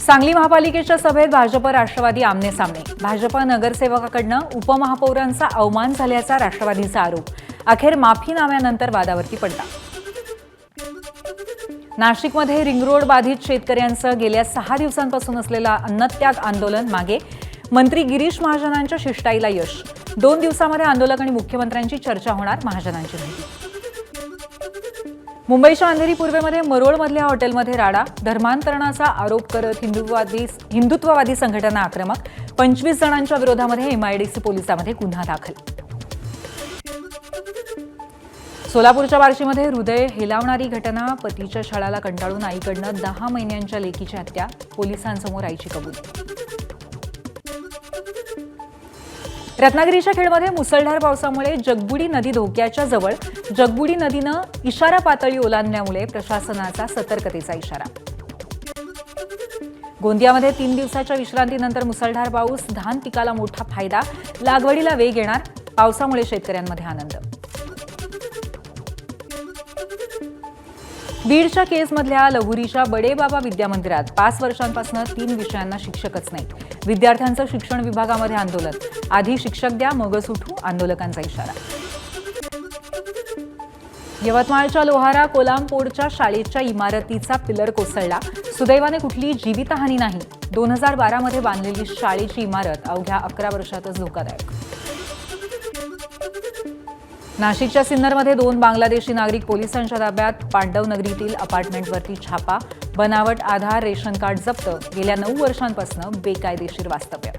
सांगली महापालिकेच्या सभेत भाजप राष्ट्रवादी आमने-सामने। भाजप नगरसेवकाकडनं उपमहापौरांचा अवमान झाल्याचा राष्ट्रवादीचा आरोप। अखेर माफीनाम्यानंतर वादावरती पडला। नाशिकमध्ये रिंग रोड बाधित शेतकऱ्यांचं गेल्या 6 दिवसांपासून असलेला अन्नत्याग आंदोलन मागे। मंत्री गिरीश महाजनांच्या शिष्टाईला यश। 2 दिवसांमध्ये आंदोलक आणि मुख्यमंत्र्यांची चर्चा होणार, महाजनांची माहिती। मुंबईच्या अंधेरी पूर्वेमध्ये मरोळमधल्या हॉटेलमध्ये राडा। धर्मांतरणाचा आरोप करत हिंदुत्ववादी संघटना आक्रमक। 25 जणांच्या विरोधामध्ये एमआयडीसी पोलिसांमध्ये गुन्हा दाखल। सोलापूरच्या बार्शीमध्ये हृदय हेलावणारी घटना। पतीच्या छळाला कंटाळून आईकडनं 10 महिन्यांच्या लेकीची हत्या। पोलिसांसमोर आईची कबुली। रत्नागिरीच्या खेडमध्ये मुसळधार पावसामुळे जगबुडी नदी धोक्याच्या जवळ। जगबुडी नदीनं इशारा पातळी ओलांडल्यामुळे प्रशासनाचा सतर्कतेचा इशारा। गोंदियामध्ये 3 दिवसाच्या विश्रांतीनंतर मुसळधार पाऊस। धान पिकाला मोठा फायदा। लागवडीला वेग येणार। पावसामुळे शेतकऱ्यांमध्ये आनंद। बीडच्या केसमधल्या लहुरीच्या बडेबाबा विद्यामंदिरात 5 वर्षांपासून 3 विषयांना शिक्षकच नाहीत। विद्यार्थ्यांचं शिक्षण विभागामध्ये आंदोलन। आधी शिक्षक द्या मगच उठू, आंदोलकांचा इशारा। यवतमाळच्या लोहारा कोलामपोडच्या शाळेच्या इमारतीचा पिलर कोसळला। सुदैवाने कुठलीही जीवितहानी नाही। 2012 मध्ये बांधलेली शाळेची इमारत अवघ्या 11 वर्षातच धोकादायक। नाशिकच्या सिन्नरमध्ये 2 बांगलादेशी नागरिक पोलिसांच्या ताब्यात। पांडवनगरीतील अपार्टमेंटवरती छापा। बनावट आधार रेशन कार्ड जप्त। गेल्या 9 वर्षांपासून बेकायदेशीर वास्तव्य।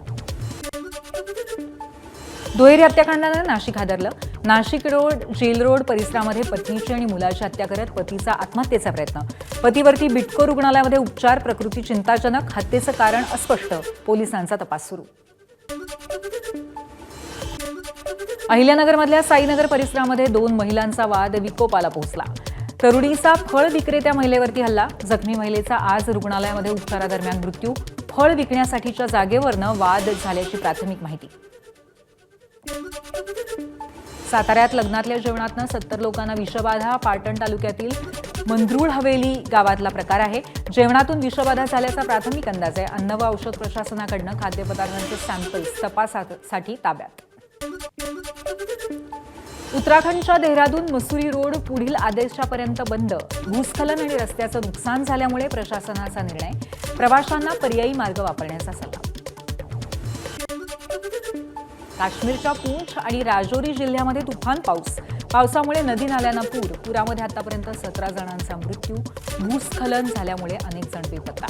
दुहेरी हत्याकांडानं नाशिक हादरलं। नाशिक रोड जेल रोड परिसरामध्ये पत्नीची आणि मुलाची हत्या करत पतीचा आत्महत्येचा प्रयत्न। पतीवरती बिटको रुग्णालयामध्ये उपचार। प्रकृती चिंताजनक। हत्येचं कारण अस्पष्ट। पोलिसांचा तपास सुरू। अहिल्यानगरमधल्या साईनगर परिसरामध्ये 2 महिलांचा वाद विकोपाला पोहोचला। तरुणीचा फळ विक्रेत्या महिलेवरती हल्ला। जखमी महिलेचा आज रुग्णालयामध्ये उपचारादरम्यान मृत्यू। फळ विकण्यासाठीच्या जागेवरनं वाद झाल्याची प्राथमिक माहिती। साताऱ्यात लग्नातल्या जेवणातनं 70 लोकांना विषबाधा। पाटण तालुक्यातील मंद्रुळ हवेली गावातला प्रकार आहे। जेवणातून विषबाधा झाल्याचा प्राथमिक अंदाज आहे। अन्न व औषध प्रशासनाकडनं खाद्यपदार्थांचे सॅम्पल्स तपासासाठी ताब्यात। उत्तराखंडच्या देहरादून मसुरी रोड पुढील आदेशापर्यंत बंद। भूस्खलन आणि रस्त्याचं नुकसान झाल्यामुळे प्रशासनाचा निर्णय। प्रवाशांना पर्यायी मार्ग वापरण्याचा सल्ला। काश्मीरच्या पूंछ आणि राजौरी जिल्ह्यामध्ये तुफान पाऊस। पावसामुळे नदी नाल्यांना पूर। पुरामध्ये आतापर्यंत 17 जणांचा मृत्यू। भूस्खलन झाल्यामुळे अनेक जण बेपत्ता।